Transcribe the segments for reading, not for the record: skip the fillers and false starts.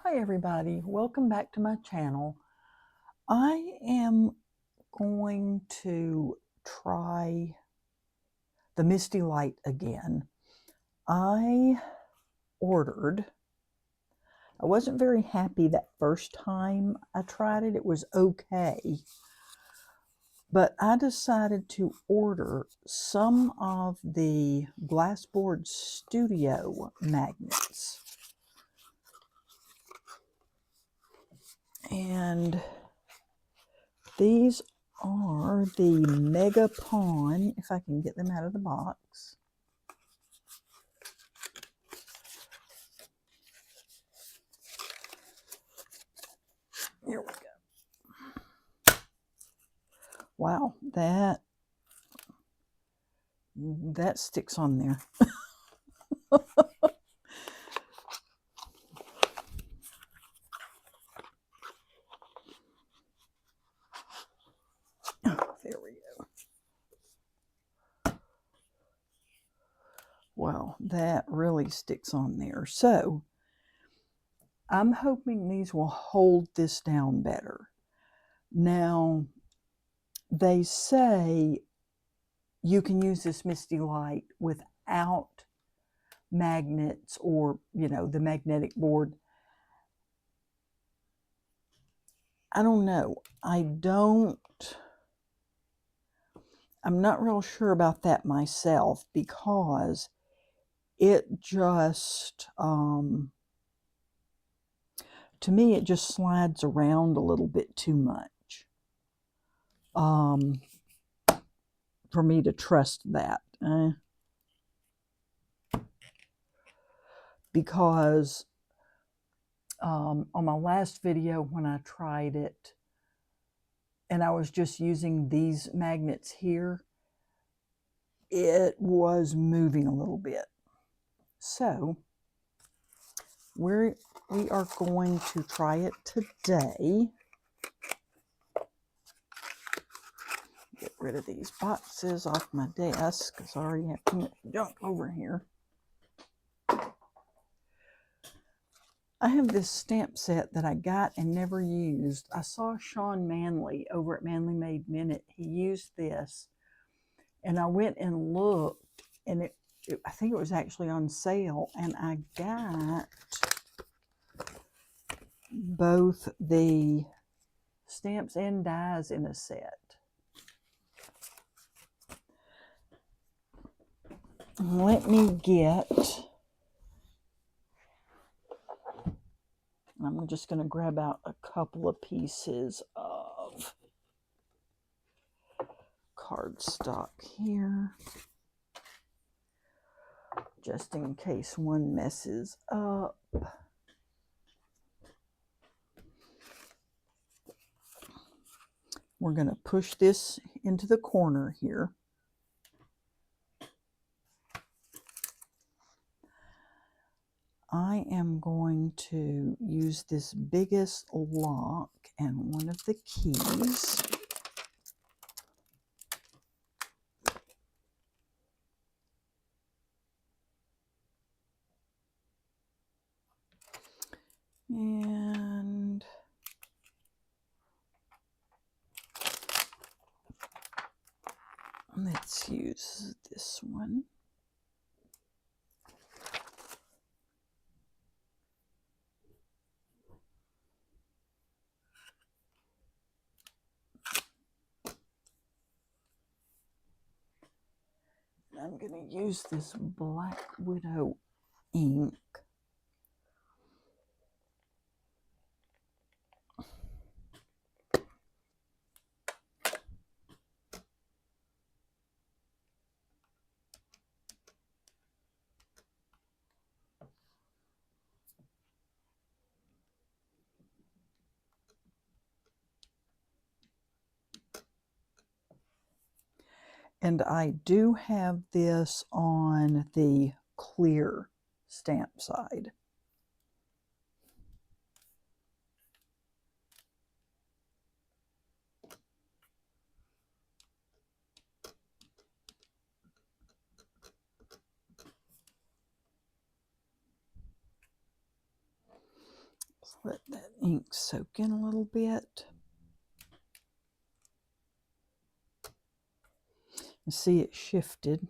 Hi everybody, welcome back to my channel. I am going to try the Misti Lite again. I wasn't very happy that first time I tried it. It was okay. But I decided to order some of the Glassboard Studio magnets. And these are the Mega Pawn, if I can get them out of the box. Here we go. Wow, that sticks on there. There we go. Wow, that really sticks on there. So I'm hoping these will hold this down better. Now, they say you can use this Misti Lite without magnets or, the magnetic board. I don't know. I'm not real sure about that myself, because it just, to me, it just slides around a little bit too much for me to trust that. Because on my last video when I tried it, and I was just using these magnets here, it was moving a little bit. So we are going to try it today. Get rid of these boxes off my desk because I already have too much junk over here. I have this stamp set that I got and never used. I saw Sean Manley over at Manly Made Minute. He used this, and I went and looked, and I think it was actually on sale, and I got both the stamps and dies in a set. Let me get, I'm just going to grab out a couple of pieces of cardstock here, just in case one messes up. We're going to push this into the corner here. I am going to use this biggest lock and one of the keys. And let's use this one. I'm going to use this Black Widow ink. And I do have this on the clear stamp side. Let that ink soak in a little bit. And see, it shifted.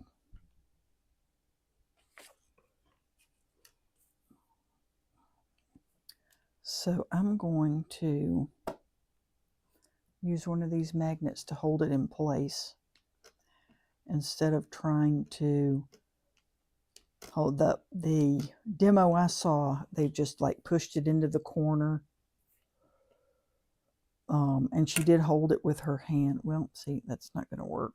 So I'm going to use one of these magnets to hold it in place instead of trying to hold up. The demo I saw, they just like pushed it into the corner. And she did hold it with her hand. Well, see, that's not going to work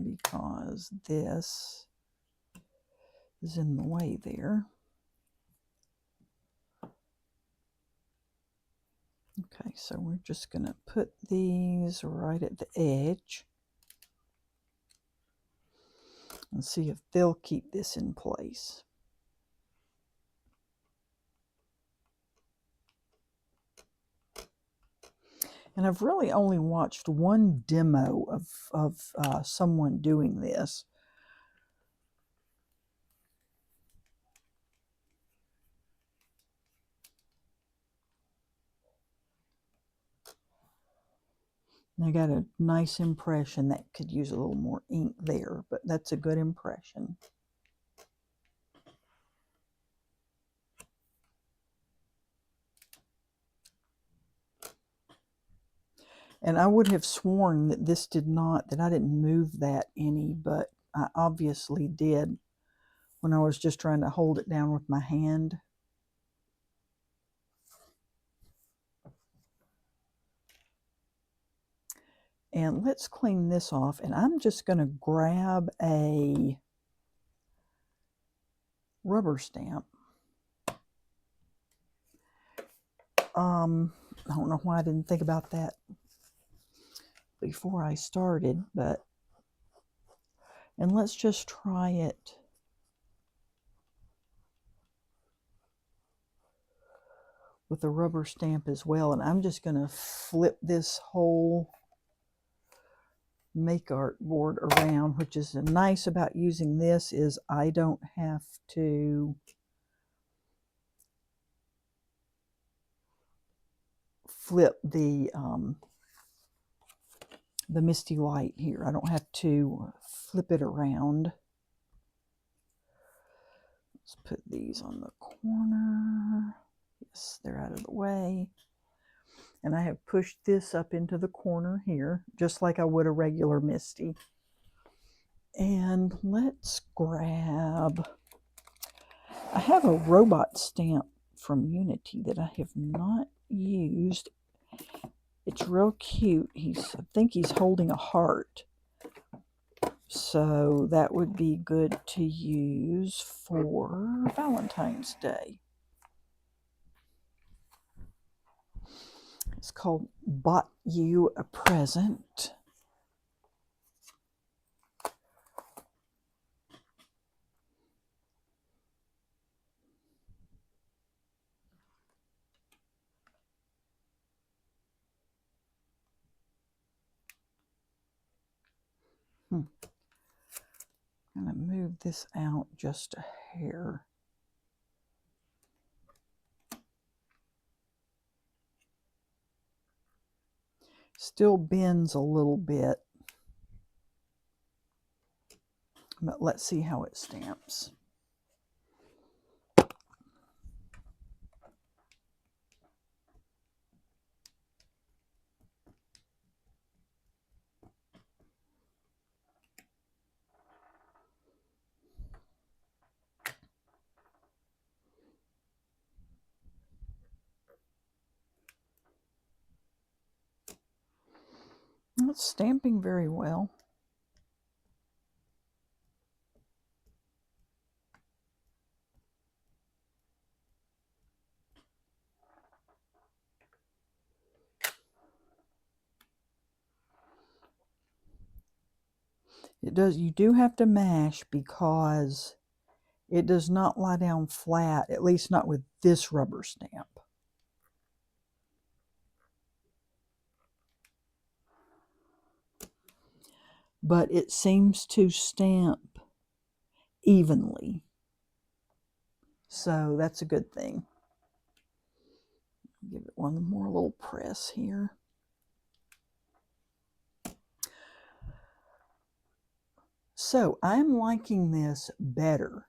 because this is in the way there. Okay, so we're just going to put these right at the edge and see if they'll keep this in place. And I've really only watched one demo of someone doing this. And I got a nice impression. That could use a little more ink there, but that's a good impression. And I would have sworn that this did not, that I didn't move that any, but I obviously did when I was just trying to hold it down with my hand. And let's clean this off. And I'm just going to grab a rubber stamp. I don't know why I didn't think about that before I started, but, and let's just try it with a rubber stamp as well. And I'm just going to flip this whole make art board around, which is nice about using this is I don't have to flip the Misti Lite here. I don't have to flip it around. Let's put these on the corner. Yes, they're out of the way. And I have pushed this up into the corner here, just like I would a regular Misti. And let's grab, I have a robot stamp from Unity that I have not used. It's real cute. I think he's holding a heart. So that would be good to use for Valentine's Day. It's called Bought You a Present. I'm going to move this out just a hair. Still bends a little bit, but let's see how it stamps. It's stamping very well. It does, you do have to mash because it does not lie down flat, at least not with this rubber stamp. But it seems to stamp evenly. So that's a good thing. one more little press here. So I'm liking this better.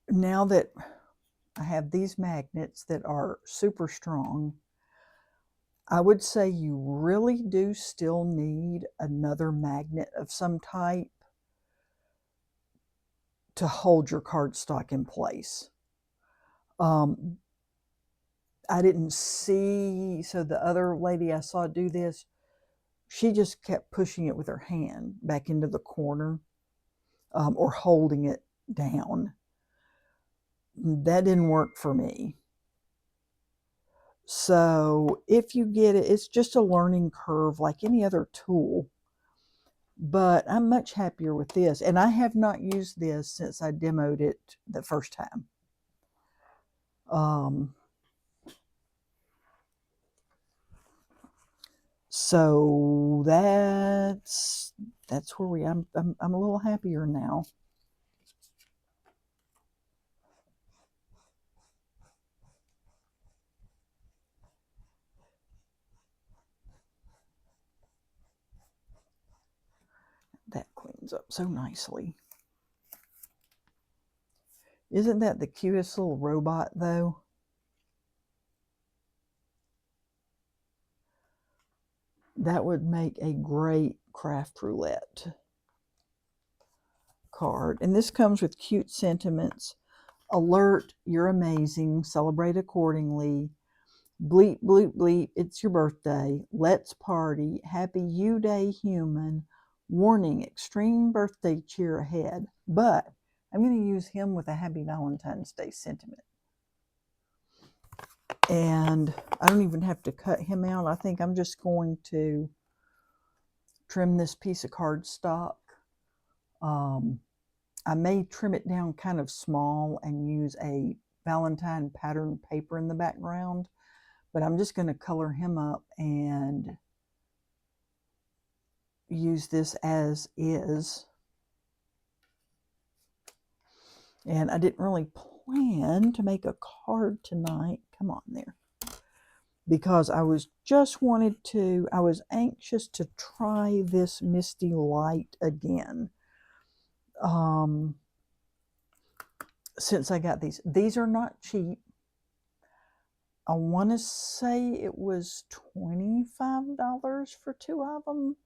Now that I have these magnets that are super strong, I would say you really do still need another magnet of some type to hold your cardstock in place. I didn't see, so the other lady I saw do this, she just kept pushing it with her hand back into the corner, or holding it down. That didn't work for me. So if you get it, it's just a learning curve like any other tool. But I'm much happier with this. And I have not used this since I demoed it the first time. So that's where I'm a little happier now. That cleans up so nicely. Isn't that the cutest little robot, though? That would make a great craft roulette card. And this comes with cute sentiments. Alert, you're amazing. Celebrate accordingly. Bleep, bleep, bleep, it's your birthday. Let's party. Happy You-Day, human. Warning, extreme birthday cheer ahead. But I'm going to use him with a Happy Valentine's Day sentiment. And I don't even have to cut him out. I think I'm just going to trim this piece of cardstock. I may trim it down kind of small and use a Valentine pattern paper in the background. But I'm just going to color him up and use this as is. And I didn't really plan to make a card tonight. Come on there. Because I was anxious to try this Misti Lite again. Since I got these. These are not cheap. I want to say it was $25 for 2 of them.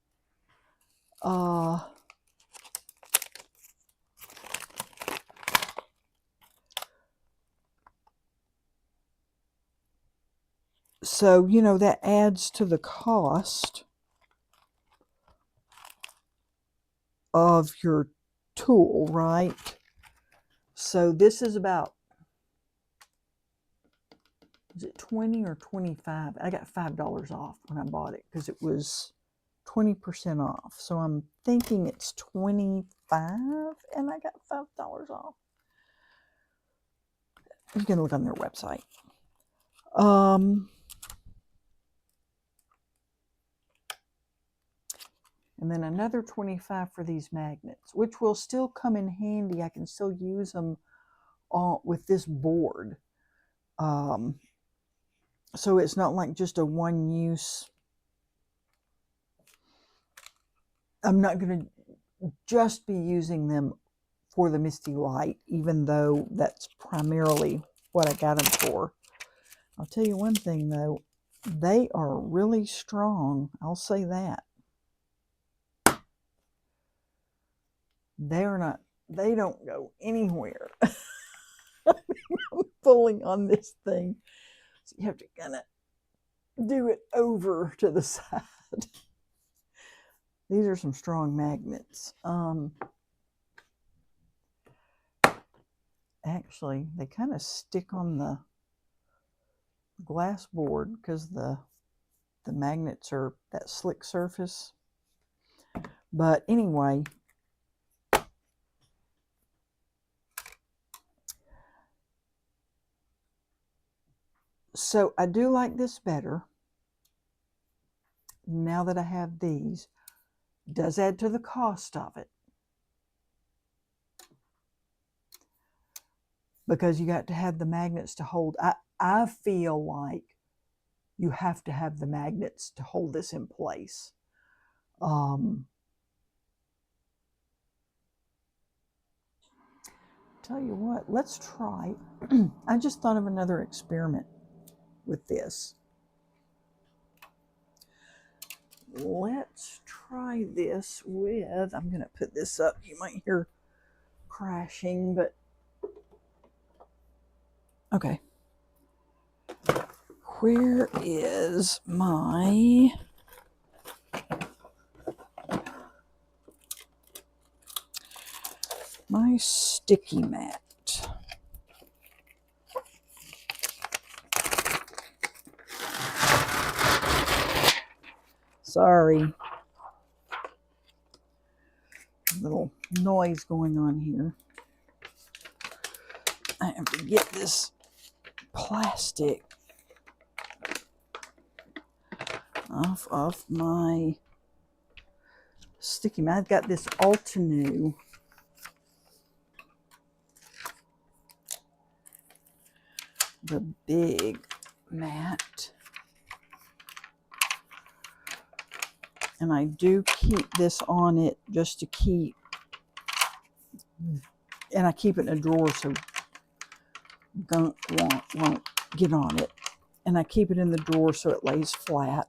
So, you know, that adds to the cost of your tool, right? So this is about, is it 20 or 25? I got $5 off when I bought it because it was 20% off. So I'm thinking it's 25 and I got $5 off. You can look on their website. And then another 25 for these magnets, which will still come in handy. I can still use them with this board. So it's not like just a one-use. I'm not going to just be using them for the Misti Lite, even though that's primarily what I got them for. I'll tell you one thing, though. They are really strong. I'll say that. They don't go anywhere. I'm pulling on this thing. So you have to kind of do it over to the side. These are some strong magnets. Actually, they kind of stick on the glass board because the magnets are that slick surface. But anyway, so I do like this better now that I have these. It does add to the cost of it. because you got to have the magnets to hold. I feel like you have to have the magnets to hold this in place. Tell you what, let's try. I just thought of another experiment with this. Let's try this with, I'm going to put this up. You might hear crashing, but okay. Where is my sticky mat? Sorry. A little noise going on here. I have to get this plastic off my sticky mat. I've got this Altenew the big mat, and I do keep this on it just to keep, and I keep it in a drawer so gunk won't get on it, and I keep it in the drawer so it lays flat.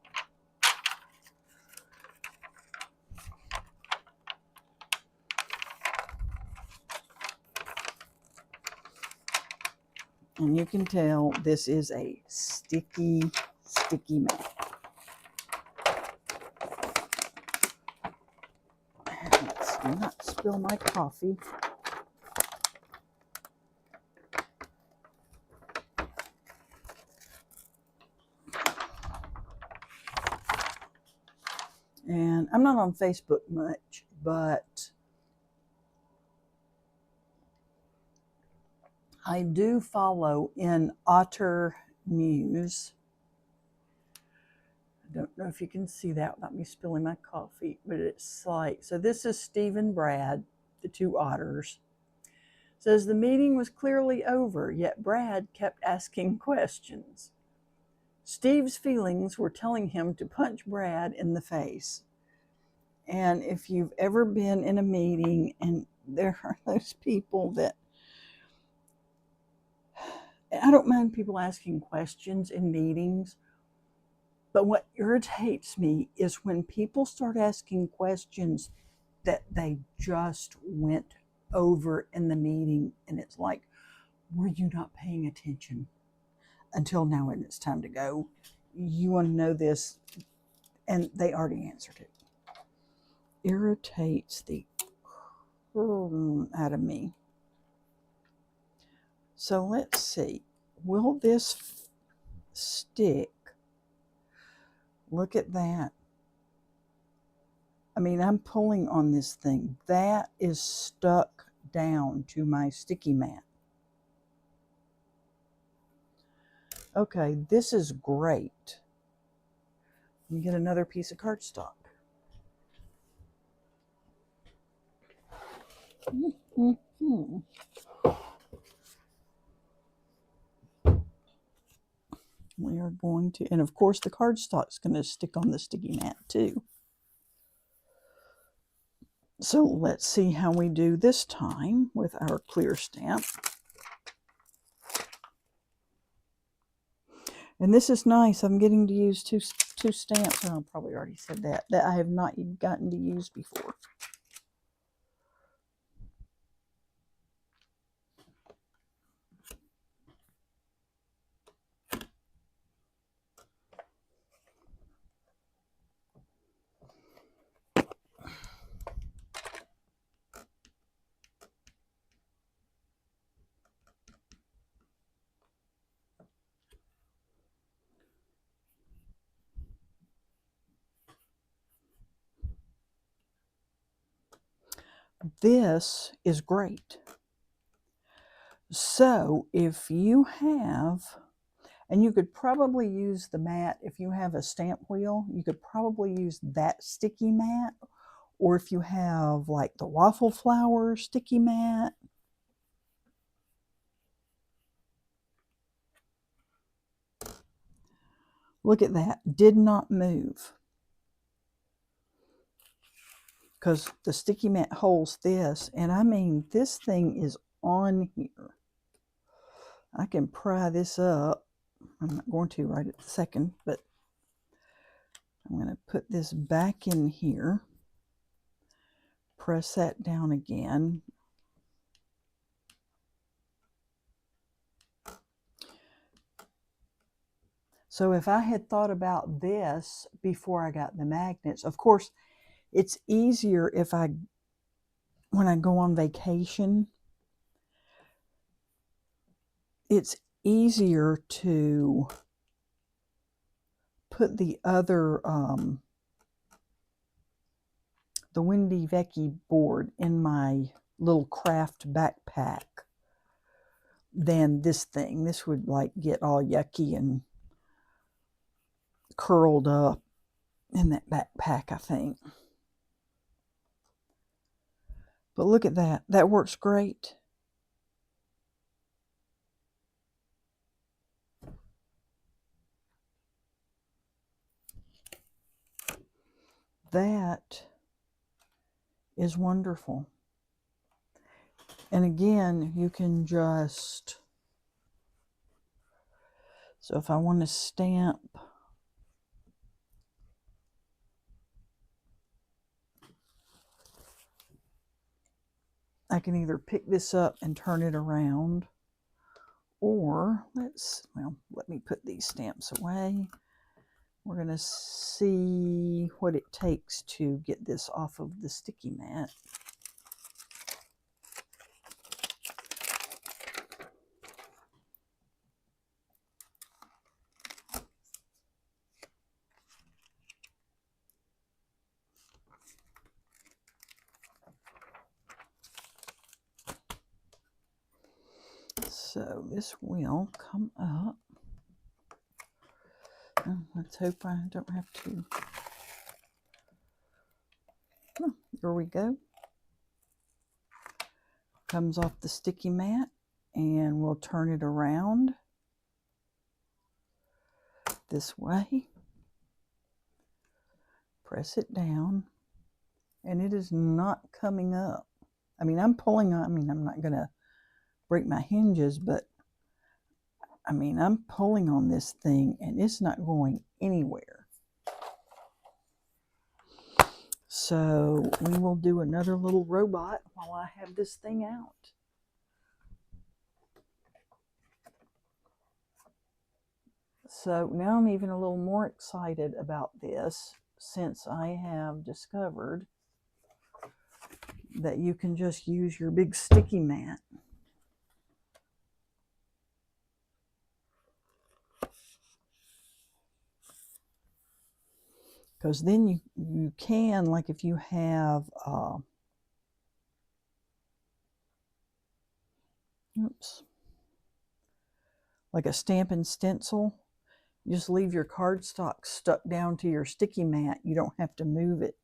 And you can tell this is a sticky mat. Let's not spill my coffee. And I'm not on Facebook much, but I do follow in Otter News. I don't know if you can see that without me spilling my coffee, but it's like, so this is Steve and Brad, the two otters. Says the meeting was clearly over, yet Brad kept asking questions. Steve's feelings were telling him to punch Brad in the face. And if you've ever been in a meeting and there are those people that, I don't mind people asking questions in meetings, but what irritates me is when people start asking questions that they just went over in the meeting, and it's like, were you not paying attention until now when it's time to go? You want to know this, and they already answered it. Irritates the out of me. So let's see. Will this stick? Look at that. I mean, I'm pulling on this thing. That is stuck down to my sticky mat. Okay, this is great. Let me get another piece of cardstock. We are going to, and of course the cardstock's going to stick on the sticky mat too. So let's see how we do this time with our clear stamp. And this is nice. I'm getting to use two stamps. Oh, I probably already said that I have not gotten to use before. This is great. So if you have, and you could probably use the mat, if you have a stamp wheel, you could probably use that sticky mat, or if you have like the waffle flower sticky mat. Look at that, did not move. Because the sticky mat holds this, and I mean, this thing is on here. I can pry this up. I'm not going to right at the second, but I'm going to put this back in here. Press that down again. So if I had thought about this before I got the magnets, of course, it's easier if when I go on vacation, it's easier to put the other, the Windy Vecchi board in my little craft backpack than this thing. This would like get all yucky and curled up in that backpack, I think. But look at that. That works great. That is wonderful. And again, you can just, so if I want to stamp, I can either pick this up and turn it around, or let me put these stamps away. We're going to see what it takes to get this off of the sticky mat. So this will come up. Let's hope I don't have to. Oh, there we go. Comes off the sticky mat, and we'll turn it around this way. Press it down, and it is not coming up. I mean, I'm pulling on, I'm not going to break my hinges, but I mean, I'm pulling on this thing, and it's not going anywhere. So we will do another little robot while I have this thing out. So now I'm even a little more excited about this, since I have discovered that you can just use your big sticky mat. Because then you can, like if you have, like a Stampin' Stencil, you just leave your cardstock stuck down to your sticky mat. You don't have to move it.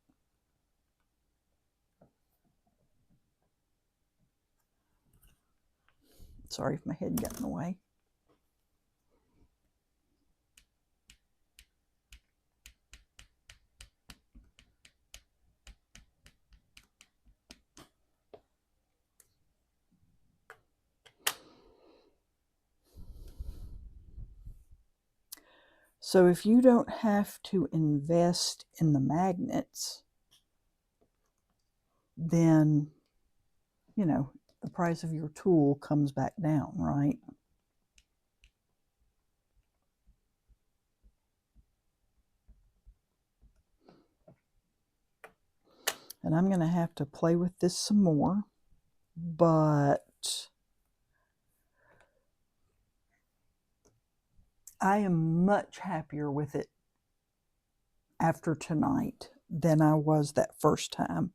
Sorry if my head got in the way. So if you don't have to invest in the magnets, then, you know, the price of your tool comes back down, right? And I'm going to have to play with this some more, but I am much happier with it after tonight than I was that first time.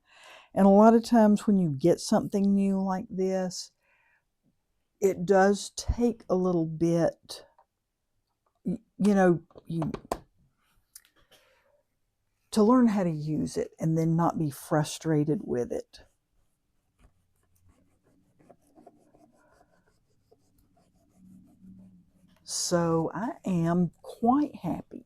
And a lot of times when you get something new like this, it does take a little bit, to learn how to use it and then not be frustrated with it. So I am quite happy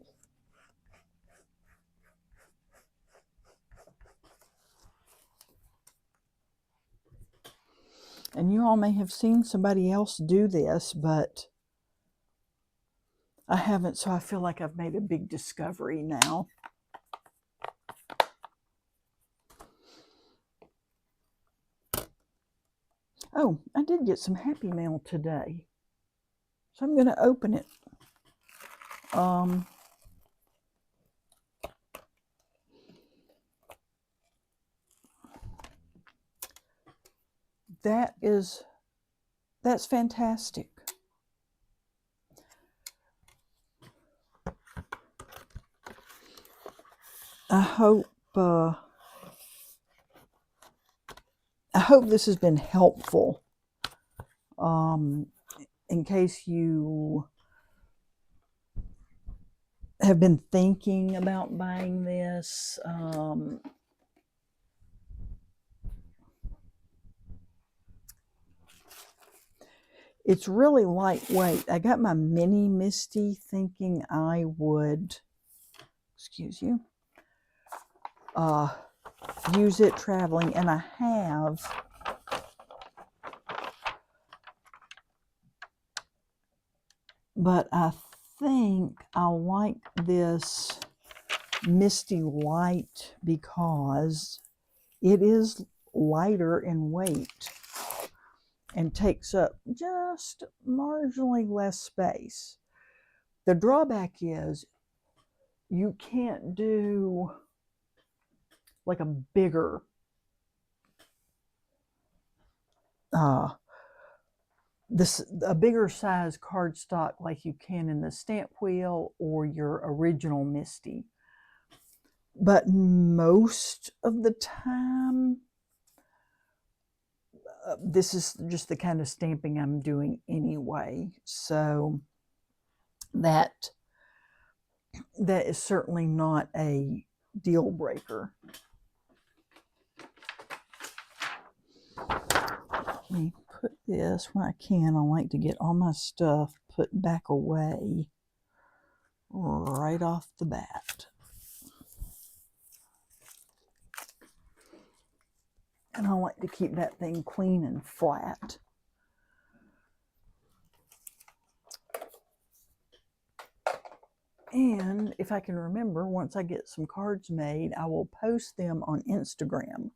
And you all may have seen somebody else do this, but I haven't, so I feel like I've made a big discovery now. Oh, I did get some Happy Mail today, so I'm going to open it. That's fantastic. I hope this has been helpful. In case you have been thinking about buying this, it's really lightweight. I got my mini Misti thinking I would, excuse you, use it traveling, and I have. But I think I like this Misti Lite because it is lighter in weight and takes up just marginally less space. The drawback is you can't do like a bigger a bigger size cardstock like you can in the stamp wheel or your original Misti. But most of the time, this is just the kind of stamping I'm doing anyway. So that is certainly not a deal breaker. Let me put this when I can. I like to get all my stuff put back away right off the bat. And I like to keep that thing clean and flat. And if I can remember, once I get some cards made, I will post them on Instagram.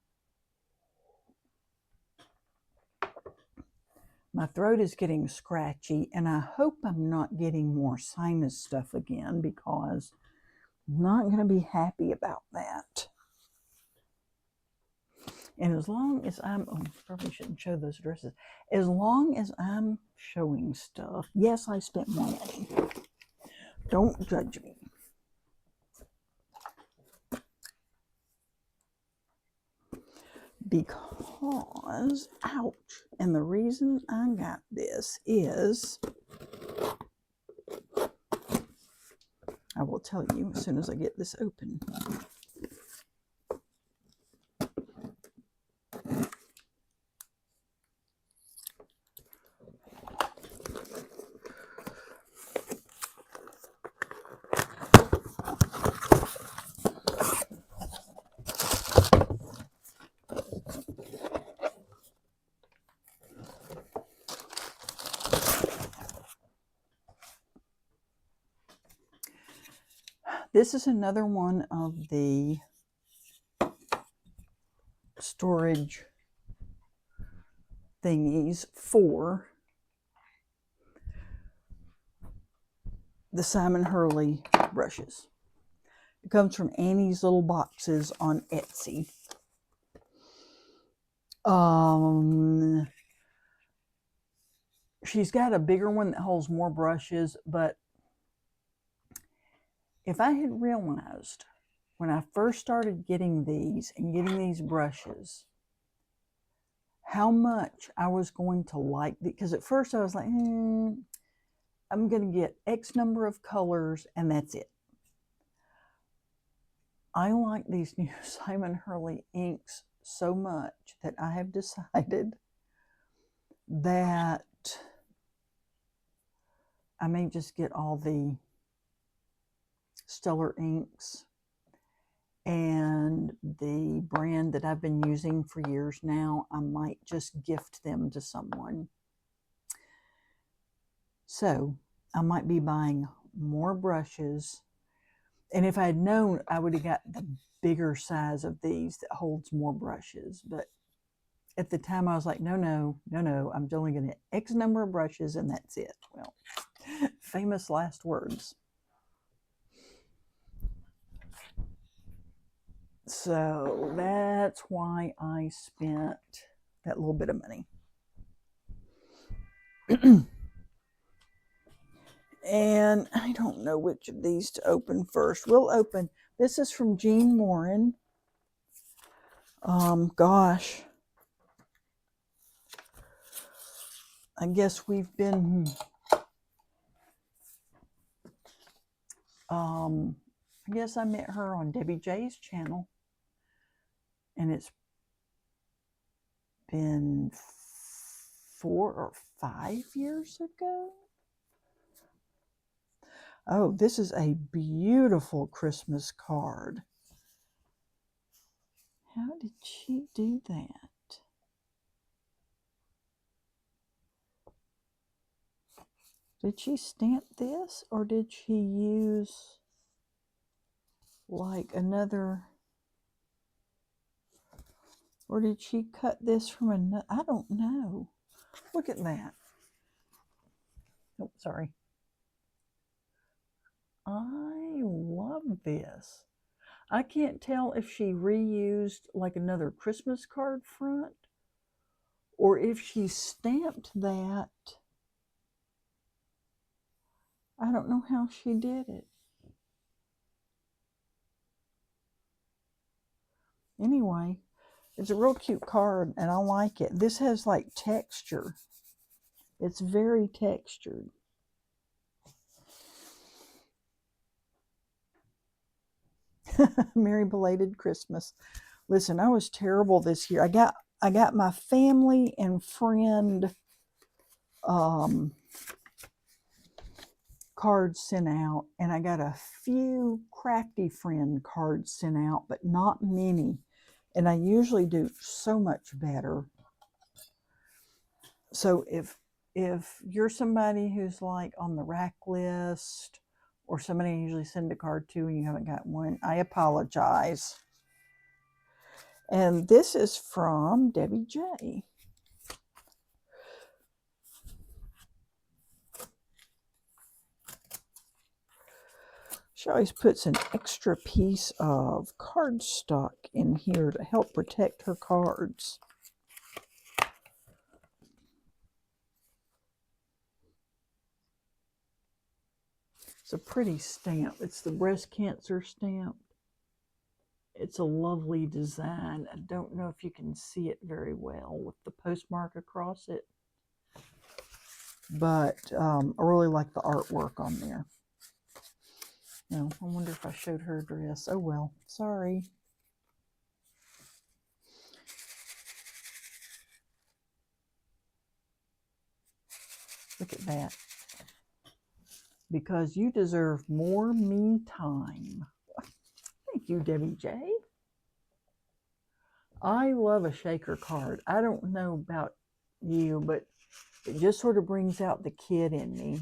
My throat is getting scratchy, and I hope I'm not getting more sinus stuff again, because I'm not going to be happy about that. And as long as I'm, probably shouldn't show those dresses. As long as I'm showing stuff, yes, I spent money. Don't judge me. Because, ouch, and the reason I got this is, I will tell you as soon as I get this open. This is another one of the storage thingies for the Simon Hurley brushes. It comes from Annie's Little Boxes on Etsy. She's got a bigger one that holds more brushes, but if I had realized when I first started getting these and getting these brushes, how much I was going to like, because at first I was like, I'm going to get X number of colors and that's it. I like these new Simon Hurley inks so much that I have decided that I may just get all the Stellar inks And the brand that I've been using for years now, I might just gift them to someone. So I might be buying more brushes. And if I had known, I would have got the bigger size of these that holds more brushes. But at the time, I was like, no, I'm only going to get X number of brushes and that's it. Well, famous last words. So that's why I spent that little bit of money. And I don't know which of these to open first. We'll open, this is from Jean Morin. Gosh, I guess we've been, I guess I met her on Debbie J's channel, and it's been 4 or 5 years ago. Oh, this is a beautiful Christmas card. How did she do that? Did she stamp this, or did she use like another, or did she cut this from another? I don't know. Look at that. Oh, sorry. I love this. I can't tell if she reused like another Christmas card front or if she stamped that. I don't know how she did it. Anyway, it's a real cute card and I like it. This has like texture. It's very textured. Merry belated Christmas. Listen, I was terrible this year. I got my family and friend cards sent out, and I got a few crafty friend cards sent out, but not many. And I usually do so much better. So if you're somebody who's like on the rack list, or somebody I usually send a card to and you haven't got one, I apologize. And this is from Debbie J. She always puts an extra piece of cardstock in here to help protect her cards. It's a pretty stamp. It's the breast cancer stamp. It's a lovely design. I don't know if you can see it very well with the postmark across it, but I really like the artwork on there. No, I wonder if I showed her address. Oh well, sorry. Look at that. Because you deserve more me time. Thank you, Debbie J. I love a shaker card. I don't know about you, but it just sort of brings out the kid in me.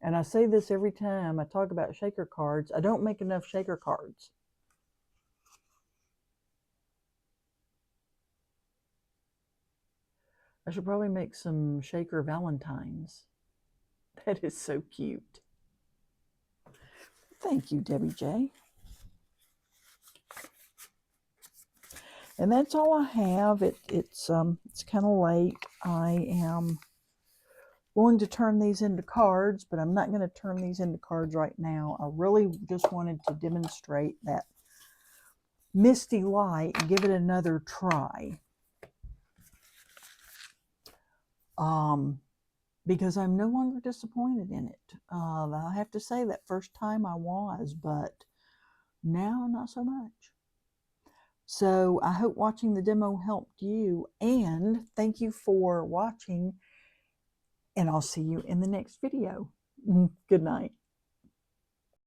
And I say this every time I talk about shaker cards. I don't make enough shaker cards. I should probably make some shaker Valentines. That is so cute. Thank you, Debbie J. And that's all I have. It's kind of late. I am going to turn these into cards, but I'm not going to turn these into cards right now. I really just wanted to demonstrate that Misti Lite and give it another try. Because I'm no longer disappointed in it. I have to say that first time I was, but now not so much. So I hope watching the demo helped you, and thank you for watching, and I'll see you in the next video. Good night.